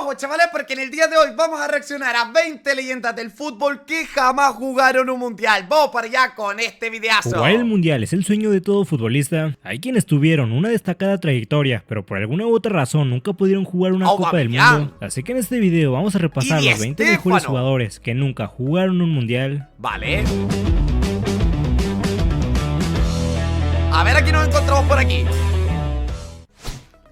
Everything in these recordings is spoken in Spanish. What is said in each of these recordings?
abajo, chavales, porque en el día de hoy vamos a reaccionar a 20 leyendas del fútbol que jamás jugaron un mundial. Vamos para allá con este videazo. Jugar el mundial es el sueño de todo futbolista. Hay quienes tuvieron una destacada trayectoria, pero por alguna u otra razón nunca pudieron jugar una Copa del Mundo. Así que en este video vamos a repasar los 20 mejores jugadores que nunca jugaron un mundial. Vale. A ver, aquí nos encontramos por aquí.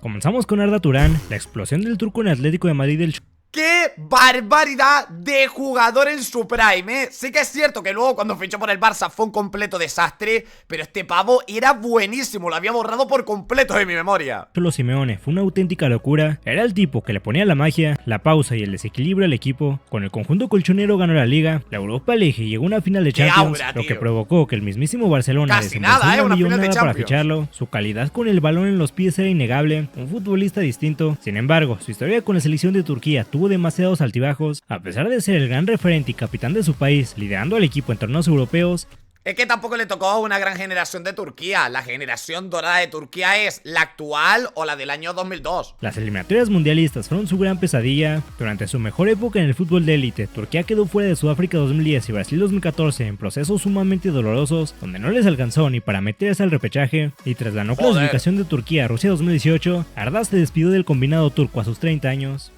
Comenzamos con Arda Turan, la explosión del turco en Atlético de Madrid del... ¡Qué barbaridad de jugador en su prime, eh! Sí que es cierto que luego cuando fichó por el Barça fue un completo desastre, pero este pavo era buenísimo, lo había borrado por completo de mi memoria. Cholo Simeone fue una auténtica locura, era el tipo que le ponía la magia, la pausa y el desequilibrio al equipo. Con el conjunto colchonero ganó la Liga, la Europa League y llegó a una final de Champions, lo que provocó que el mismísimo Barcelona desembolsara una millonada para ficharlo. Su calidad con el balón en los pies era innegable, un futbolista distinto. Sin embargo, su historia con la selección de Turquía tuvo demasiados altibajos. A pesar de ser el gran referente y capitán de su país, liderando al equipo en torneos europeos, es que tampoco le tocó a una gran generación de Turquía. La generación dorada de Turquía es la actual o la del año 2002. Las eliminatorias mundialistas fueron su gran pesadilla. Durante su mejor época en el fútbol de élite, Turquía quedó fuera de Sudáfrica 2010 y Brasil 2014 en procesos sumamente dolorosos, donde no les alcanzó ni para meterse al repechaje. Y tras la no clasificación de Turquía a Rusia 2018, Arda se despidió del combinado turco a sus 30 años.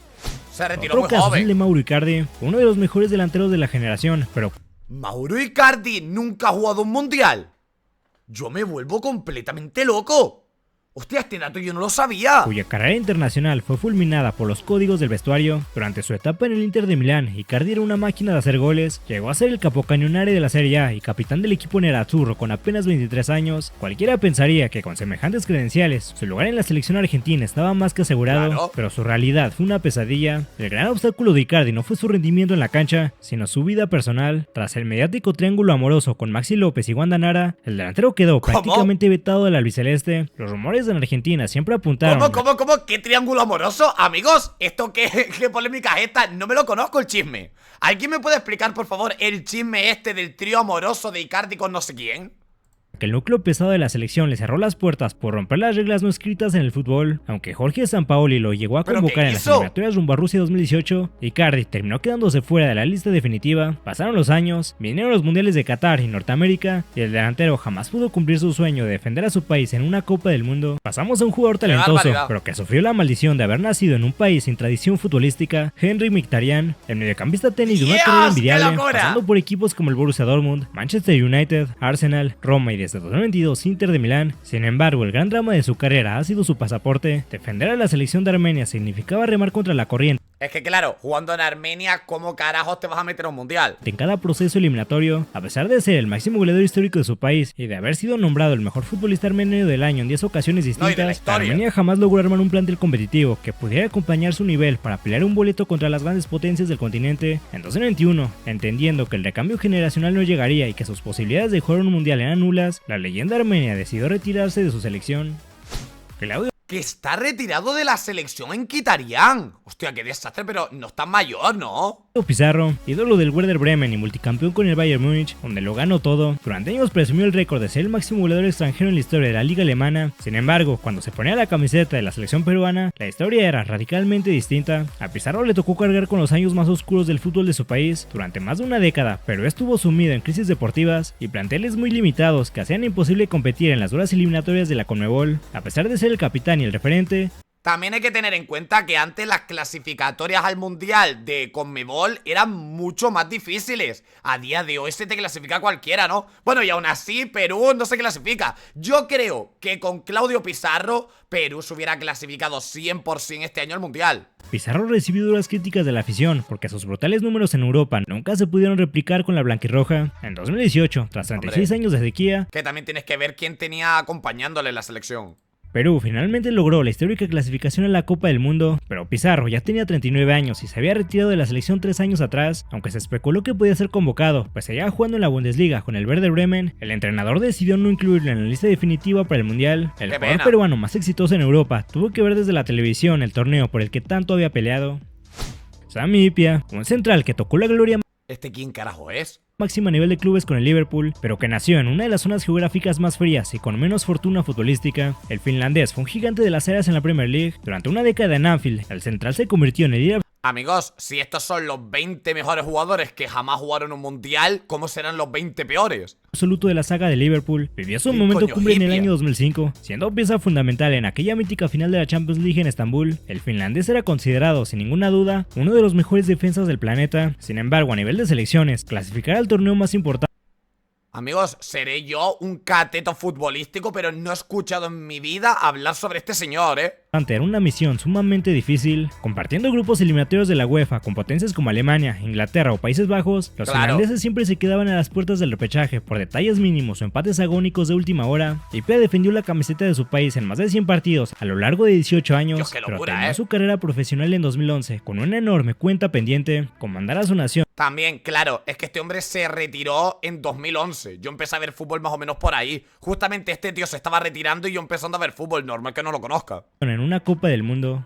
Se retiró Otro muy caso joven. es el de Mauro Icardi, uno de los mejores delanteros de la generación, pero Mauro Icardi nunca ha jugado un mundial. Yo me vuelvo completamente loco. Hostia, este dato yo no lo sabía. Cuya carrera internacional fue fulminada por los códigos del vestuario. Durante su etapa en el Inter de Milán, Icardi era una máquina de hacer goles, llegó a ser el capocañonare de la Serie A y capitán del equipo nerazzurro con apenas 23 años. Cualquiera pensaría que con semejantes credenciales, su lugar en la selección argentina estaba más que asegurado, pero su realidad fue una pesadilla. El gran obstáculo de Icardi no fue su rendimiento en la cancha, sino su vida personal. Tras el mediático triángulo amoroso con Maxi López y Wanda Nara, el delantero quedó prácticamente vetado del albiceleste. Los rumores en Argentina siempre apuntaron... ¿Cómo? ¿Qué triángulo amoroso? Amigos, ¿esto qué polémica es esta? No me lo conozco el chisme. ¿Alguien me puede explicar, por favor, el chisme este del trío amoroso de Icardi con no sé quién? Que el núcleo pesado de la selección le cerró las puertas por romper las reglas no escritas en el fútbol. Aunque Jorge Sampaoli lo llegó a convocar en las eliminatorias rumbo a Rusia 2018, Icardi terminó quedándose fuera de la lista definitiva. Pasaron los años, vinieron los mundiales de Qatar y Norteamérica, y el delantero jamás pudo cumplir su sueño de defender a su país en una Copa del Mundo. Pasamos a un jugador talentoso, pero que sufrió la maldición de haber nacido en un país sin tradición futbolística, Henry Mkhitaryan, el mediocampista tenis de una carrera envidiable, pasando por equipos como el Borussia Dortmund, Manchester United, Arsenal, Roma y desde 2022 Inter de Milán. Sin embargo, el gran drama de su carrera ha sido su pasaporte. Defender a la selección de Armenia significaba remar contra la corriente. Es que claro, jugando en Armenia, ¿cómo carajos te vas a meter a un mundial? En cada proceso eliminatorio, a pesar de ser el máximo goleador histórico de su país y de haber sido nombrado el mejor futbolista armenio del año en 10 ocasiones distintas, Armenia jamás logró armar un plantel competitivo que pudiera acompañar su nivel para pelear un boleto contra las grandes potencias del continente. En 2021, entendiendo que el recambio generacional no llegaría y que sus posibilidades de jugar un mundial eran nulas, la leyenda armenia decidió retirarse de su selección. Claudio que está retirado de la selección en Mkhitaryan. Hostia, qué desastre, pero no está mayor, ¿no? Pizarro, ídolo del Werder Bremen y multicampeón con el Bayern Múnich, donde lo ganó todo, durante años presumió el récord de ser el máximo goleador extranjero en la historia de la liga alemana. Sin embargo, cuando se ponía la camiseta de la selección peruana, la historia era radicalmente distinta. A Pizarro le tocó cargar con los años más oscuros del fútbol de su país durante más de una década, pero estuvo sumido en crisis deportivas y planteles muy limitados que hacían imposible competir en las duras eliminatorias de la Conmebol. A pesar de ser el capitán y el referente, también hay que tener en cuenta que antes las clasificatorias al mundial de Conmebol eran mucho más difíciles. A día de hoy se te clasifica cualquiera, ¿no? Bueno, y aún así Perú no se clasifica. Yo creo que con Claudio Pizarro Perú se hubiera clasificado 100% este año al mundial. Pizarro recibió duras críticas de la afición porque sus brutales números en Europa nunca se pudieron replicar con la blanquirroja. En 2018, tras 36 años de sequía, que también tienes que ver quién tenía acompañándole en la selección, Perú finalmente logró la histórica clasificación a la Copa del Mundo, pero Pizarro ya tenía 39 años y se había retirado de la selección 3 años atrás. Aunque se especuló que podía ser convocado, pues seguía jugando en la Bundesliga con el Werder Bremen, el entrenador decidió no incluirlo en la lista definitiva para el Mundial. El jugador peruano más exitoso en Europa tuvo que ver desde la televisión el torneo por el que tanto había peleado. Sami Hyypiä, un central que tocó la gloria ¿Este quién carajo es? máxima a nivel de clubes con el Liverpool, pero que nació en una de las zonas geográficas más frías y con menos fortuna futbolística. El finlandés fue un gigante de las eras en la Premier League. Durante una década en Anfield, el central se convirtió en el líder Amigos, si estos son los 20 mejores jugadores que jamás jugaron un mundial, ¿cómo serán los 20 peores? Absoluto de la saga de Liverpool, vivió su momento cumbre en el año 2005, siendo pieza fundamental en aquella mítica final de la Champions League en Estambul. El finlandés era considerado, sin ninguna duda, uno de los mejores defensas del planeta. Sin embargo, a nivel de selecciones, clasificar al torneo más importante. Amigos, seré yo un cateto futbolístico, pero no he escuchado en mi vida hablar sobre este señor, Era una misión sumamente difícil. Compartiendo grupos eliminatorios de la UEFA con potencias como Alemania, Inglaterra o Países Bajos, los finlandeses siempre se quedaban a las puertas del repechaje por detalles mínimos o empates agónicos de última hora. Ipe defendió la camiseta de su país en más de 100 partidos a lo largo de 18 años, pero terminó su carrera profesional en 2011 con una enorme cuenta pendiente: comandar a su nación. También, claro, es que este hombre se retiró en 2011. Yo empecé a ver fútbol más o menos por ahí. Justamente este tío se estaba retirando y yo empezando a ver fútbol. Normal que no lo conozca. En una Copa del Mundo.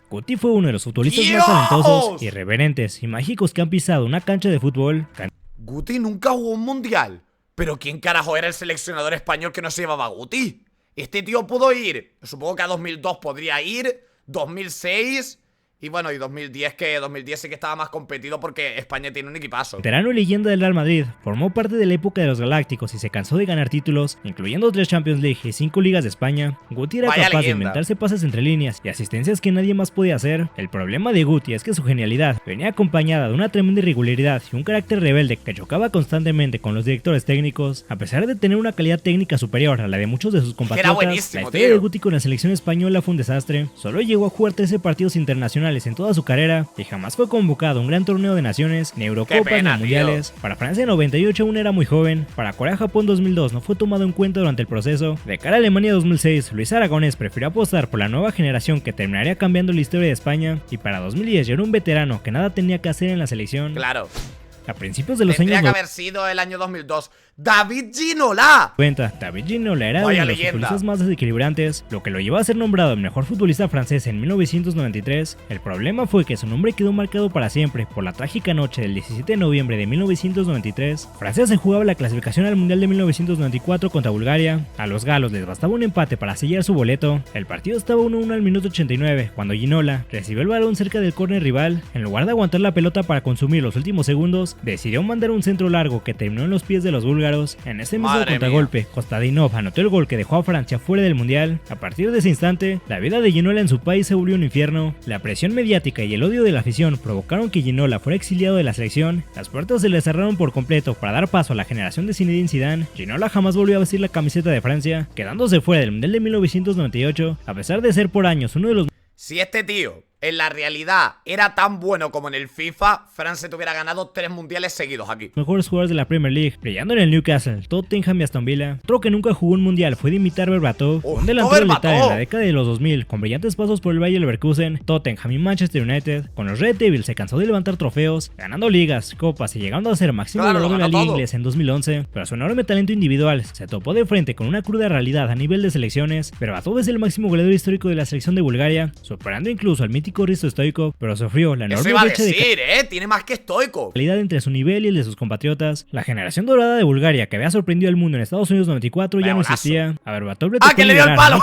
Guti fue uno de los futbolistas más talentosos, irreverentes y mágicos que han pisado una cancha de fútbol. Guti nunca jugó un mundial. Pero ¿quién carajo era el seleccionador español que no se llevaba a Guti? Este tío pudo ir. Supongo que a 2002 podría ir. 2006... Y bueno, y 2010, que 2010 sí que estaba más competido porque España tiene un equipazo. Veterano y leyenda del Real Madrid, formó parte de la época de los Galácticos y se cansó de ganar títulos, incluyendo 3 Champions League y 5 ligas de España. Guti era capaz de inventarse pases entre líneas y asistencias que nadie más podía hacer. El problema de Guti es que su genialidad venía acompañada de una tremenda irregularidad y un carácter rebelde que chocaba constantemente con los directores técnicos. A pesar de tener una calidad técnica superior a la de muchos de sus compatriotas, la historia de Guti con la selección española fue un desastre. Solo llegó a jugar 13 partidos internacionales en toda su carrera y jamás fue convocado a un gran torneo de naciones, ni Eurocopas ni mundiales. Para Francia en 98 aún era muy joven. Para Corea-Japón 2002 no fue tomado en cuenta durante el proceso. De cara a Alemania 2006, Luis Aragonés prefirió apostar por la nueva generación que terminaría cambiando la historia de España, y para 2010 ya era un veterano que nada tenía que hacer en la selección. Claro. A principios de los Tendría años que haber sido el año 2002. ¡David Ginola! David Ginola era uno de los futbolistas más desequilibrantes, lo que lo llevó a ser nombrado el mejor futbolista francés en 1993. El problema fue que su nombre quedó marcado para siempre por la trágica noche del 17 de noviembre de 1993. Francia se jugaba la clasificación al Mundial de 1994 contra Bulgaria. A los galos les bastaba un empate para sellar su boleto. El partido estaba 1-1 al minuto 89, cuando Ginola recibió el balón cerca del córner rival. En lugar de aguantar la pelota para consumir los últimos segundos, decidió mandar un centro largo que terminó en los pies de los búlgaros. En ese mismo contragolpe, Kostadinov anotó el gol que dejó a Francia fuera del mundial. A partir de ese instante, la vida de Ginola en su país se volvió un infierno. La presión mediática y el odio de la afición provocaron que Ginola fuera exiliado de la selección. Las puertas se le cerraron por completo para dar paso a la generación de Zinedine Zidane. Ginola jamás volvió a vestir la camiseta de Francia, quedándose fuera del mundial de 1998, a pesar de ser por años uno de los... Si este tío en la realidad era tan bueno como en el FIFA, Francia te hubiera ganado 3 mundiales seguidos aquí. Mejores jugadores de la Premier League, brillando en el Newcastle, Tottenham y Aston Villa. Otro que nunca jugó un mundial fue Dimitar Berbatov, un delantero letal en la década de los 2000, con brillantes pasos por el Bayer Leverkusen, Tottenham y Manchester United. Con los Red Devils se cansó de levantar trofeos, ganando ligas, copas y llegando a ser máximo goleador de la liga inglesa en 2011, pero su enorme talento individual se topó de frente con una cruda realidad a nivel de selecciones. Berbatov es el máximo goleador histórico de la selección de Bulgaria, superando incluso al mítico Risto Stoichkov, pero sufrió la enorme brecha de tiene más que Stoichkov. Calidad entre su nivel y el de sus compatriotas. La generación dorada de Bulgaria que había sorprendido al mundo en Estados Unidos 94 ya no existía. A Berbatov le tocó que le dio el palo.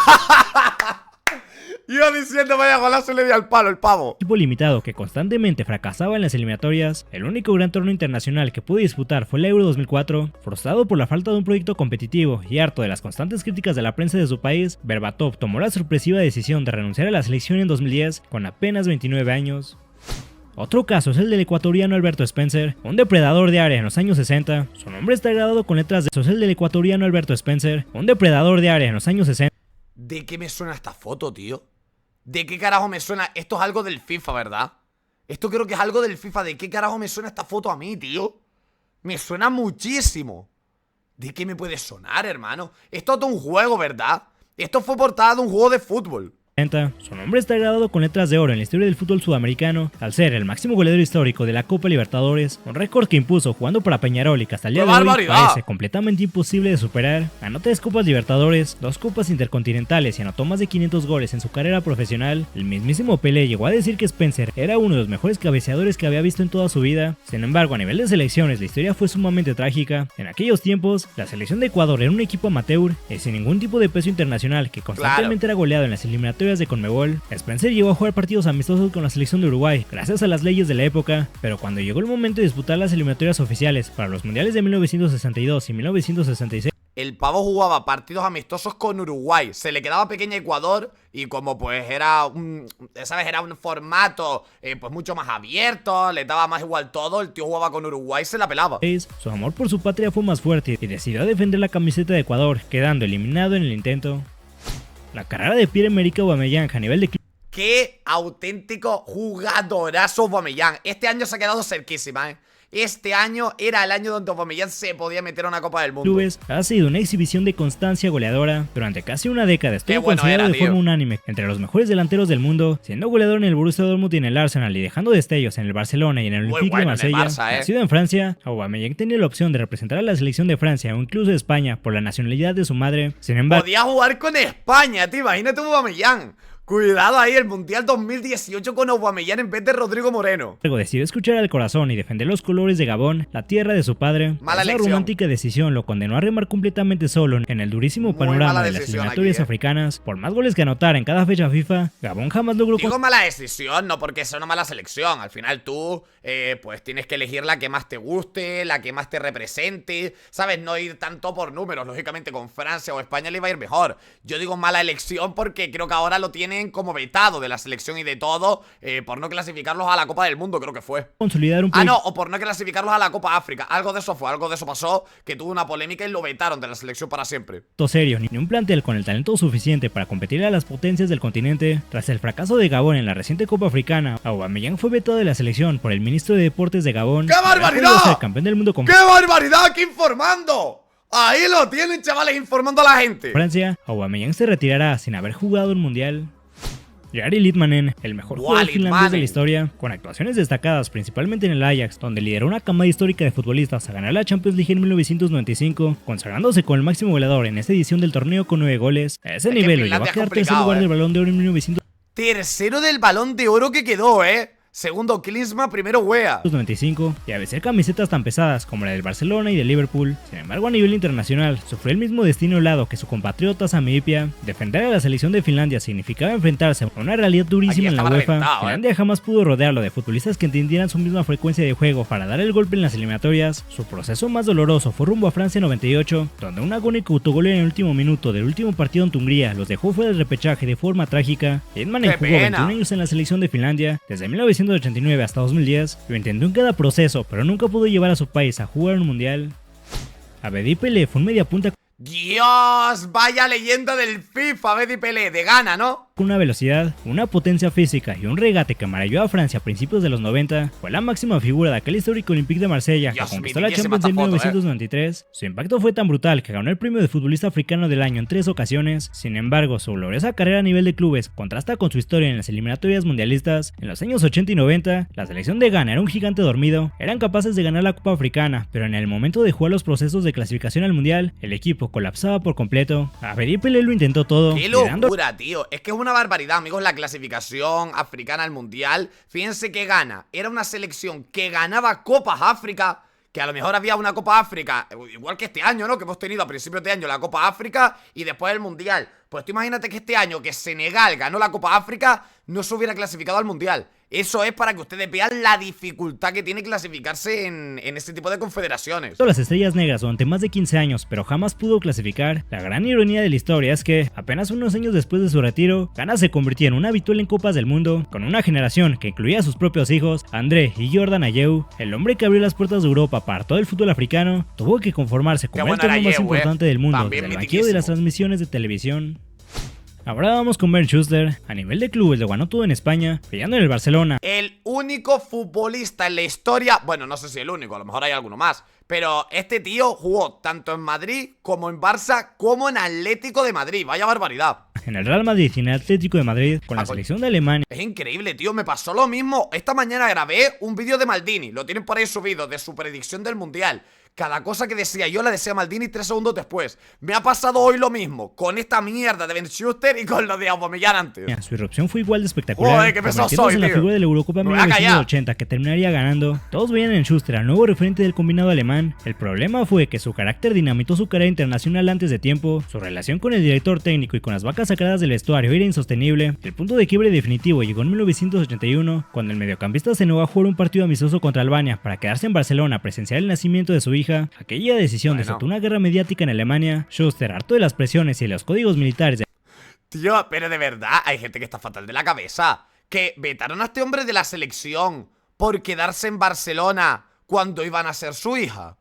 Iba diciendo vaya golazo y le dio al palo el pavo. Equipo limitado que constantemente fracasaba en las eliminatorias. El único gran torneo internacional que pudo disputar fue el Euro 2004. Frustrado por la falta de un proyecto competitivo y harto de las constantes críticas de la prensa de su país, Berbatov tomó la sorpresiva decisión de renunciar a la selección en 2010 con apenas 29 años. Otro caso es el del ecuatoriano Alberto Spencer, un depredador de área en los años 60. Su nombre está grabado con letras de... Eso es el del ecuatoriano Alberto Spencer, un depredador de área en los años 60. ¿De qué me suena esta foto, tío? ¿De qué carajo me suena? Esto es algo del FIFA, ¿verdad? Esto creo que es algo del FIFA. ¿De qué carajo me suena esta foto a mí, tío? Me suena muchísimo. ¿De qué me puede sonar, hermano? Esto es un juego, ¿verdad? Esto fue portada de un juego de fútbol. Su nombre está grabado con letras de oro en la historia del fútbol sudamericano, al ser el máximo goleador histórico de la Copa Libertadores, un récord que impuso jugando para Peñarol y que hasta el día de hoy parece completamente imposible de superar. Ganó 3 Copas Libertadores, 2 Copas Intercontinentales y anotó más de 500 goles en su carrera profesional. El mismísimo Pelé llegó a decir que Spencer era uno de los mejores cabeceadores que había visto en toda su vida. Sin embargo, a nivel de selecciones, la historia fue sumamente trágica. En aquellos tiempos, la selección de Ecuador era un equipo amateur y sin ningún tipo de peso internacional que constantemente era goleado en las eliminatorias eliminatorias de Conmebol, Spencer llegó a jugar partidos amistosos con la selección de Uruguay, gracias a las leyes de la época, pero cuando llegó el momento de disputar las eliminatorias oficiales para los mundiales de 1962 y 1966, el pavo jugaba partidos amistosos con Uruguay, se le quedaba pequeña Ecuador y como pues era un, ¿sabes? Era un formato pues mucho más abierto, le daba más igual todo, el tío jugaba con Uruguay y se la pelaba. Su amor por su patria fue más fuerte y decidió defender la camiseta de Ecuador, quedando eliminado en el intento. La carrera de Pierre-Emerick Aubameyang a nivel de ¡qué auténtico jugadorazo Aubameyang! Este año se ha quedado cerquísima, Este año era el año donde Aubameyang se podía meter a una Copa del Mundo. Clubes ha sido una exhibición de constancia goleadora durante casi una década. Estuvo considerado de forma unánime entre los mejores delanteros del mundo, siendo goleador en el Borussia Dortmund y en el Arsenal y dejando destellos en el Barcelona y en el Olympique de Marsella. Nacido en Francia, Aubameyang tenía la opción de representar a la selección de Francia o incluso de España por la nacionalidad de su madre. Sin embargo, podía jugar con España, tío, imagínate Aubameyang. Cuidado ahí, el Mundial 2018 con Aubameyang en vez de Rodrigo Moreno. Decidió escuchar al corazón y defender los colores de Gabón, la tierra de su padre. Esa romántica decisión lo condenó a remar completamente solo en el durísimo panorama de las eliminatorias africanas. Por más goles que anotara en cada fecha FIFA, Gabón jamás logró... Digo mala decisión, no porque sea una mala selección. Al final tú, pues tienes que elegir la que más te guste, la que más te represente, ¿sabes? No ir tanto por números. Lógicamente con Francia o España le iba a ir mejor. Yo digo mala elección porque creo que ahora lo tienen como vetado de la selección y de todo, por no clasificarlos a la Copa del Mundo, creo que fue. Consolidar un no, o por no clasificarlos a la Copa África. Algo de eso fue, algo de eso pasó, que tuvo una polémica y lo vetaron de la selección para siempre. Serio, ni un plantel con el talento suficiente para competir a las potencias del continente. Tras el fracaso de Gabón en la reciente Copa Africana, Aubameyang fue vetado de la selección por el ministro de Deportes de Gabón. ¡Qué barbaridad! Campeón del mundo con... ¡Qué barbaridad! ¡Aquí informando! Ahí lo tienen, chavales, informando a la gente. Francia, Aubameyang se retirará sin haber jugado un mundial. Jari Litmanen, el mejor jugador finlandés de la historia, con actuaciones destacadas principalmente en el Ajax, donde lideró una camada histórica de futbolistas a ganar la Champions League en 1995, consagrándose con el máximo goleador en esta edición del torneo con 9 goles. A ese nivel lo llevó a quedar tercer lugar del Balón de Oro en 1900. Tercero del Balón de Oro que quedó, Segundo Klinsmann, primero Wea. 95, y a veces camisetas tan pesadas como la del Barcelona y del Liverpool. Sin embargo, a nivel internacional, sufrió el mismo destino helado que su compatriota Sami Hyypiä. Defender a la selección de Finlandia significaba enfrentarse a una realidad durísima en la UEFA. Finlandia jamás pudo rodearlo de futbolistas que entendieran su misma frecuencia de juego para dar el golpe en las eliminatorias. Su proceso más doloroso fue rumbo a Francia 98, donde un agónico autogol en el último minuto del último partido ante Hungría los dejó fuera del repechaje de forma trágica. Litmanen jugó 21 años en la selección de Finlandia, desde 1989 hasta 2010, lo intentó en cada proceso, pero nunca pudo llevar a su país a jugar un mundial. Abedi Pelé fue un mediapunta. ¡Dios! Vaya leyenda del FIFA, Abedi Pelé, de Ghana, ¿no? Con una velocidad, una potencia física y un regate que maravilló a Francia a principios de los 90, fue la máxima figura de aquel histórico Olympique de Marsella que conquistó la Champions en 1993. Su impacto fue tan brutal que ganó el premio de futbolista africano del año en 3 ocasiones. Sin embargo, su gloriosa carrera a nivel de clubes contrasta con su historia en las eliminatorias mundialistas. En los años 80 y 90, la selección de Ghana era un gigante dormido, eran capaces de ganar la Copa Africana, pero en el momento de jugar los procesos de clasificación al mundial, el equipo colapsaba por completo. Abedi Pelé lo intentó todo. ¡Qué locura, tío! Es que es una barbaridad, amigos, la clasificación africana al mundial. Fíjense que Ghana era una selección que ganaba Copas África, que a lo mejor había una Copa África, igual que este año, ¿no? Que hemos tenido a principios de año la Copa África y después el mundial. Pues tú imagínate que este año que Senegal ganó la Copa África, no se hubiera clasificado al mundial. Eso es para que ustedes vean la dificultad que tiene clasificarse en este tipo de confederaciones. Las estrellas negras durante más de 15 años, pero jamás pudo clasificar. La gran ironía de la historia es que, apenas unos años después de su retiro, Ghana se convirtió en un habitual en Copas del Mundo, con una generación que incluía a sus propios hijos, André y Jordan Ayew. El hombre que abrió las puertas de Europa para todo el fútbol africano, tuvo que conformarse con el torneo más importante del mundo, desde el banquillo de las transmisiones de televisión. Ahora vamos con Bernd Schuster. A nivel de clubes lo ganó todo en España, brillando en el Barcelona. El único futbolista en la historia, bueno, no sé si el único, a lo mejor hay alguno más, pero este tío jugó tanto en Madrid como en Barça como en Atlético de Madrid. Vaya barbaridad. En el Real Madrid y en el Atlético de Madrid, con la selección de Alemania. Es increíble, tío, me pasó lo mismo. Esta mañana grabé un vídeo de Maldini, lo tienen por ahí subido, de su predicción del Mundial. Cada cosa que decía yo la decía Maldini 3 segundos después. Me ha pasado hoy lo mismo con esta mierda de Ben Schuster y con lo de Aubameyang antes. Su irrupción fue igual de espectacular, Joder, qué pesado soy, en la figura de la Eurocopa 1980 que terminaría ganando. Todos veían en Schuster al nuevo referente del combinado alemán. El problema fue que su carácter dinamitó su carrera internacional antes de tiempo. Su relación con el director técnico y con las vacas sagradas del vestuario era insostenible. El punto de quiebre definitivo llegó en 1981, cuando el mediocampista se negó a jugar un partido amistoso contra Albania para quedarse en Barcelona a presenciar el nacimiento de su hija. Aquella decisión desató una guerra mediática en Alemania. Schuster, harto de las presiones y de los códigos militares de... Tío, pero de verdad, hay gente que está fatal de la cabeza. Que vetaron a este hombre de la selección por quedarse en Barcelona cuando iban a ser su hija.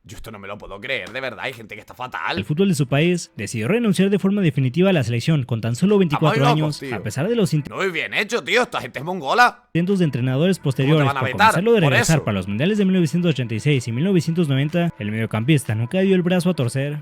Yo esto no me lo puedo creer, de verdad, hay gente que está fatal. El fútbol de su país decidió renunciar de forma definitiva a la selección con tan solo 24 años, tío. A pesar de los muy bien hecho, tío, esta gente es mongola. Intentos de entrenadores posteriores por convencerlo de regresar para los mundiales de 1986 y 1990, el mediocampista nunca dio el brazo a torcer.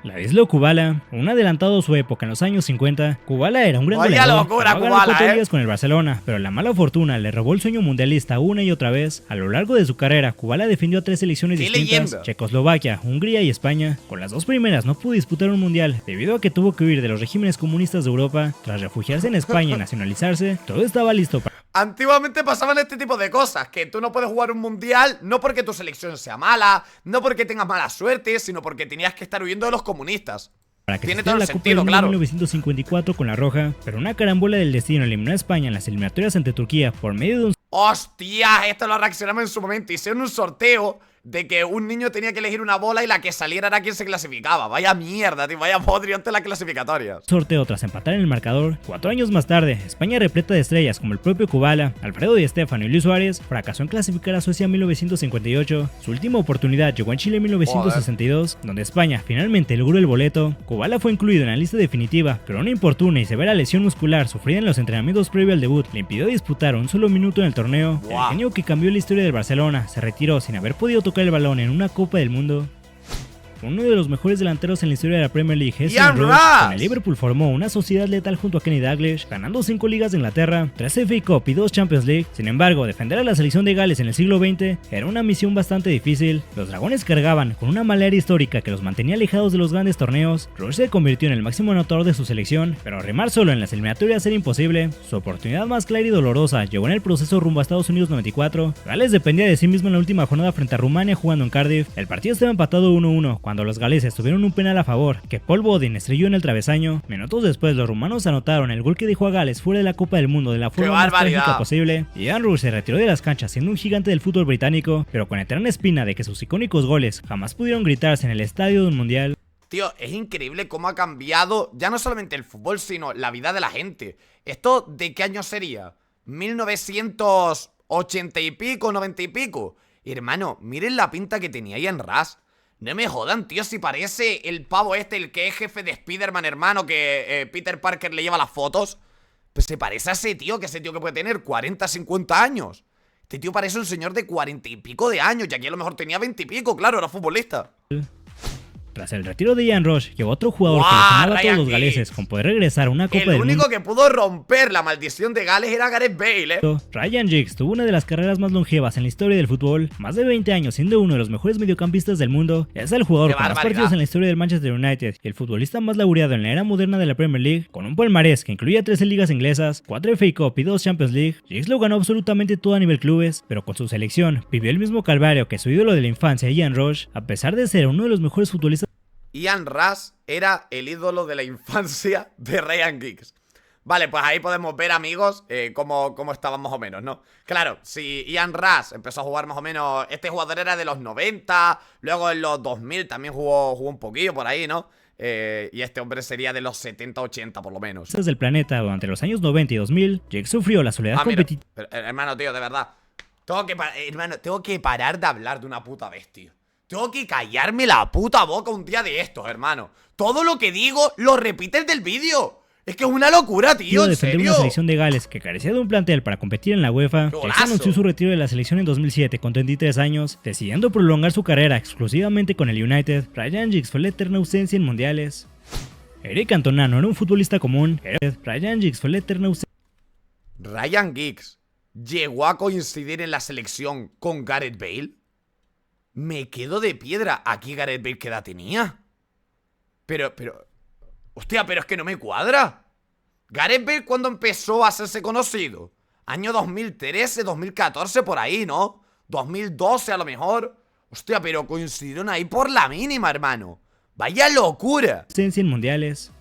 Ladislau Kubala, un adelantado a su época en los años 50, Kubala era un gran goleador, ganó 4 ligas con el Barcelona, pero la mala fortuna le robó el sueño mundialista una y otra vez. A lo largo de su carrera, Kubala defendió a 3 selecciones distintas, Checoslovaquia, Hungría y España. Con las 2 primeras no pudo disputar un mundial, debido a que tuvo que huir de los regímenes comunistas de Europa. Tras refugiarse en España y nacionalizarse, todo estaba listo para... Antiguamente pasaban este tipo de cosas, que tú no puedes jugar un mundial no porque tu selección sea mala, no porque tengas mala suerte, sino porque tenías que estar huyendo de los comunistas. Para que tiene todo el sentido, claro. En 1954 con la Roja, pero una carambola del destino eliminó a España en las eliminatorias ante Turquía por medio de un... ¡Hostia! Esto lo reaccionamos en su momento. Hicieron un sorteo de que un niño tenía que elegir una bola y la que saliera era quien se clasificaba. Vaya mierda, tío, vaya podrio ante las clasificatorias. Sorteo tras empatar en el marcador. 4 años más tarde, España, repleta de estrellas como el propio Kubala, Alfredo Di Stéfano y Luis Suárez, fracasó en clasificar a Suecia en 1958. Su última oportunidad llegó en Chile en 1962, donde España finalmente logró el boleto. Kubala fue incluido en la lista definitiva, pero una importuna y severa lesión muscular sufrida en los entrenamientos previo al debut le impidió disputar un solo minuto en el torneo. El genio que cambió la historia del Barcelona se retiró sin haber podido tocar el balón en una Copa del Mundo. Uno de los mejores delanteros en la historia de la Premier League, Ian Rush, con el Liverpool formó una sociedad letal junto a Kenny Dalglish, ganando 5 ligas de Inglaterra, 3 FA Cup y 2 Champions League. Sin embargo, defender a la selección de Gales en el siglo XX era una misión bastante difícil. Los dragones cargaban con una malaria histórica que los mantenía alejados de los grandes torneos. Rush se convirtió en el máximo anotador de su selección, pero remar solo en las eliminatorias era imposible. Su oportunidad más clara y dolorosa llegó en el proceso rumbo a Estados Unidos 94. Gales dependía de sí mismo en la última jornada frente a Rumania jugando en Cardiff. El partido estaba empatado 1-1 cuando los galeses tuvieron un penal a favor, que Paul Bodin estrelló en el travesaño. Minutos después, los rumanos anotaron el gol que dejó a Gales fuera de la Copa del Mundo de la forma más trágica posible. Ian Rush se retiró de las canchas siendo un gigante del fútbol británico, pero con eterna espina de que sus icónicos goles jamás pudieron gritarse en el estadio de un mundial. Tío, es increíble cómo ha cambiado ya no solamente el fútbol, sino la vida de la gente. ¿Esto de qué año sería? ¿1980 y pico, 90 y pico? Hermano, miren la pinta que tenía Ian Rush. No me jodan, tío, si parece el pavo este, el que es jefe de Spider-Man, hermano, que Peter Parker le lleva las fotos. Pues se parece a ese tío que puede tener 40, 50 años. Este tío parece un señor de 40 y pico de años, y aquí a lo mejor tenía 20 y pico, claro, era futbolista. Tras el retiro de Ian Rush, llegó otro jugador que lesionaba a todos los galeses con poder regresar a una Copa del Mundo. El único que pudo romper la maldición de Gales era Gareth Bale, Ryan Giggs tuvo una de las carreras más longevas en la historia del fútbol, más de 20 años siendo uno de los mejores mediocampistas del mundo. Es el jugador con más partidos en la historia del Manchester United y el futbolista más laureado en la era moderna de la Premier League, con un palmarés que incluía 13 ligas inglesas, 4 FA Cup y 2 Champions League. Giggs lo ganó absolutamente todo a nivel clubes, pero con su selección vivió el mismo calvario que su ídolo de la infancia, Ian Rush, a pesar de ser uno de los mejores futbolistas. Ian Rush era el ídolo de la infancia de Ryan Giggs. Vale, pues ahí podemos ver, amigos, cómo estaban más o menos, ¿no? Claro, si Ian Rush empezó a jugar más o menos... Este jugador era de los 90, luego en los 2000 también jugó un poquillo por ahí, ¿no? Y este hombre sería de los 70, 80 por lo menos. Desde el planeta, durante los años 90 y 2000, Giggs sufrió la soledad competitiva. Hermano, tío, de verdad. Tengo que parar de hablar de una puta vez, tío. Tengo que callarme la puta boca un día de estos, hermano. Todo lo que digo lo repite el del vídeo. Es que es una locura, tío, en serio. Una selección de Gales que carecía de un plantel para competir en la UEFA. Giggs anunció su retiro de la selección en 2007 con 33 años, decidiendo prolongar su carrera exclusivamente con el United. Ryan Giggs fue la eterna ausencia en mundiales. Eric Cantona no era un futbolista común. Ryan Giggs fue la eterna ausencia. Ryan Giggs llegó a coincidir en la selección con Gareth Bale. Me quedo de piedra. ¿Aquí Gareth Bale qué edad tenía? Pero... Hostia, pero es que no me cuadra. Gareth Bale, ¿cuándo empezó a hacerse conocido? Año 2013, 2014, por ahí, ¿no? 2012 a lo mejor. Hostia, pero coincidieron ahí por la mínima, hermano. ¡Vaya locura! En mundiales.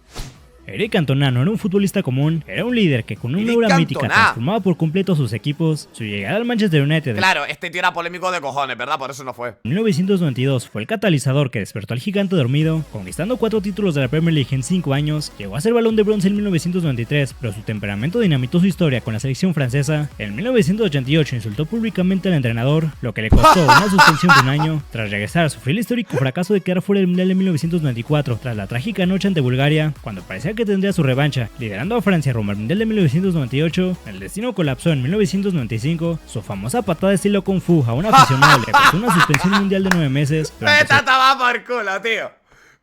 Eric Cantona no era un futbolista común, era un líder que con una aura mítica transformaba por completo sus equipos. Su llegada al Manchester United... Claro, este tío era polémico de cojones, ¿verdad? Por eso no fue. En 1992 fue el catalizador que despertó al gigante dormido, conquistando 4 títulos de la Premier League en 5 años. Llegó a ser Balón de Bronce en 1993, pero su temperamento dinamitó su historia con la selección francesa. En 1988 insultó públicamente al entrenador, lo que le costó una suspensión de un año. Tras regresar, sufrió el histórico fracaso de quedar fuera del Mundial de 1994, tras la trágica noche ante Bulgaria, cuando parecía que tendría su revancha. Liderando a Francia rumbo al Mundial de 1998, el destino colapsó en 1995. Su famosa patada de estilo Kung Fu a un aficionado le costó una suspensión mundial de 9 meses. Vete a tomar por culo, tío.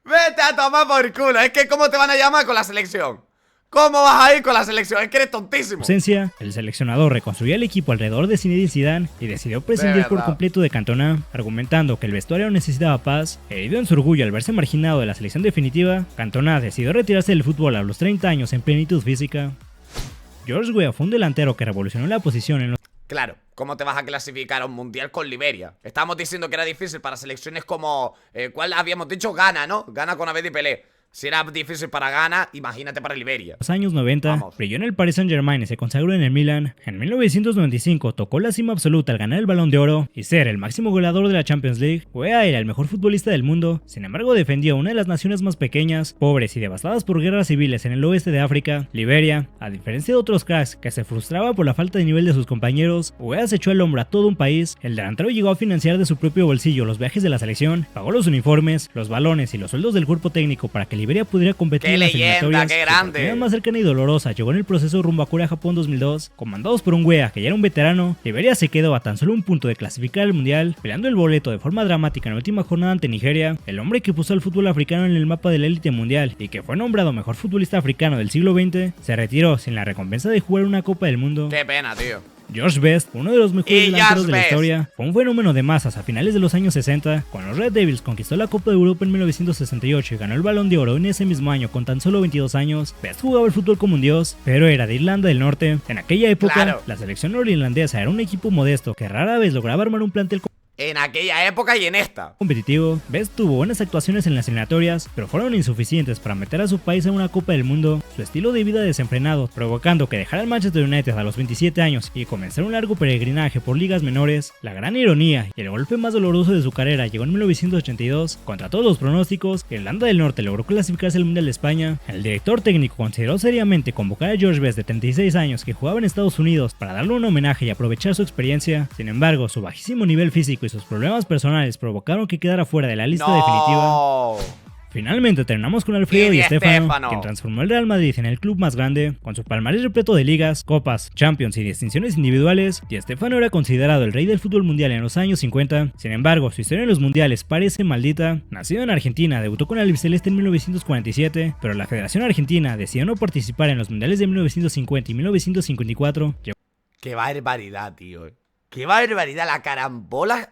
Vete a tomar por culo. Es que ¿cómo te van a llamar con la selección? ¿Cómo vas a ir con la selección? Es que eres tontísimo. Ausencia, el seleccionador reconstruyó el equipo alrededor de Zinedine Zidane y decidió prescindir por completo de Cantona, argumentando que el vestuario necesitaba paz. Herido en su orgullo al verse marginado de la selección definitiva, Cantona decidió retirarse del fútbol a los 30 años en plenitud física. George Weah fue un delantero que revolucionó la posición en los... Claro, ¿cómo te vas a clasificar a un mundial con Liberia? Estábamos diciendo que era difícil para selecciones como... ¿cuál habíamos dicho? Ghana, ¿no? Ghana con Abedi Pelé. Si era difícil para Ghana, imagínate para Liberia. En los años 90, brilló en el Paris Saint-Germain y se consagró en el Milan. En 1995 tocó la cima absoluta al ganar el Balón de Oro y ser el máximo goleador de la Champions League. Weah era el mejor futbolista del mundo, sin embargo defendió una de las naciones más pequeñas, pobres y devastadas por guerras civiles en el oeste de África, Liberia. A diferencia de otros cracks que se frustraban por la falta de nivel de sus compañeros, Weah se echó al hombro a todo un país. El delantero llegó a financiar de su propio bolsillo los viajes de la selección, pagó los uniformes, los balones y los sueldos del cuerpo técnico para que Liberia pudiera competir en las eliminatorias. ¡Qué grande! La más cercana y dolorosa llegó en el proceso rumbo a Corea-Japón 2002. Comandados por un Weah que ya era un veterano, Liberia se quedó a tan solo un punto de clasificar al mundial, peleando el boleto de forma dramática en la última jornada ante Nigeria. El hombre que puso al fútbol africano en el mapa de la élite mundial y que fue nombrado mejor futbolista africano del siglo XX, se retiró sin la recompensa de jugar una Copa del Mundo. ¡Qué pena, tío! Josh Best, uno de los mejores delanteros de la historia, fue un fenómeno de masas a finales de los años 60. Con los Red Devils conquistó la Copa de Europa en 1968 y ganó el Balón de Oro en ese mismo año con tan solo 22 años. Best jugaba el fútbol como un dios, pero era de Irlanda del Norte. En aquella época, la selección norirlandesa era un equipo modesto que rara vez lograba armar un plantel en aquella época y en esta competitivo. Best tuvo buenas actuaciones en las eliminatorias, pero fueron insuficientes para meter a su país en una Copa del Mundo. Su estilo de vida desenfrenado, provocando que dejara el Manchester United a los 27 años y comenzara un largo peregrinaje por ligas menores. La gran ironía y el golpe más doloroso de su carrera llegó en 1982. Contra todos los pronósticos, Irlanda del Norte logró clasificarse al Mundial de España. El director técnico consideró seriamente convocar a George Best, de 36 años, que jugaba en Estados Unidos, para darle un homenaje y aprovechar su experiencia. Sin embargo, su bajísimo nivel físico y sus problemas personales provocaron que quedara fuera de la lista definitiva. Finalmente terminamos con Alfredo Di Stéfano, quien transformó el Real Madrid en el club más grande. Con su palmarés repleto de ligas, copas, champions y distinciones individuales, Di Stéfano era considerado el rey del fútbol mundial en los años 50. Sin embargo, su historia en los mundiales parece maldita. Nacido en Argentina, debutó con el albiceleste en 1947, pero la Federación Argentina decidió no participar en los mundiales de 1950 y 1954. ¡Qué barbaridad, tío! ¡Qué barbaridad!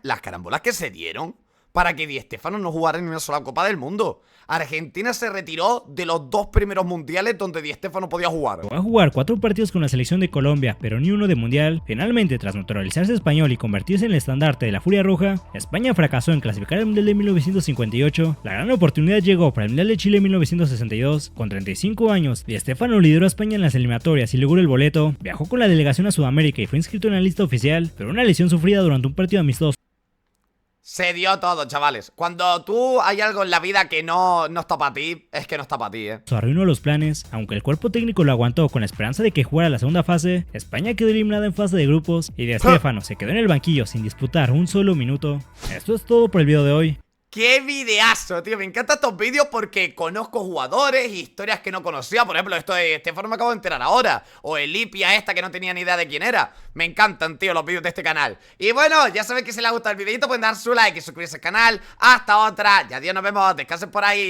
Las carambolas que se dieron para que Di Stéfano no jugara en una sola Copa del Mundo. Argentina se retiró de los 2 primeros mundiales donde Di Stéfano podía jugar. Va a jugar 4 partidos con la selección de Colombia, pero ni uno de mundial. Finalmente, tras naturalizarse español y convertirse en el estandarte de la Furia Roja, España fracasó en clasificar al Mundial de 1958. La gran oportunidad llegó para el Mundial de Chile en 1962. Con 35 años, Di Stéfano lideró a España en las eliminatorias y logró el boleto. Viajó con la delegación a Sudamérica y fue inscrito en la lista oficial, pero una lesión sufrida durante un partido amistoso. Se dio todo, chavales. Cuando tú hay algo en la vida que no está para ti, es que no está para ti, Arruinó los planes. Aunque el cuerpo técnico lo aguantó con la esperanza de que jugara la segunda fase, España quedó eliminada en fase de grupos y Di Stéfano se quedó en el banquillo sin disputar un solo minuto. Esto es todo por el video de hoy. ¡Qué videazo, tío! Me encantan estos vídeos porque conozco jugadores y historias que no conocía. Por ejemplo, esto de Stéfano me acabo de enterar ahora. O Elipia esta que no tenía ni idea de quién era. Me encantan, tío, los vídeos de este canal. Y bueno, ya sabéis que si les ha gustado el videito pueden dar su like y suscribirse al canal. Hasta otra. Y adiós, nos vemos. Descansen por ahí.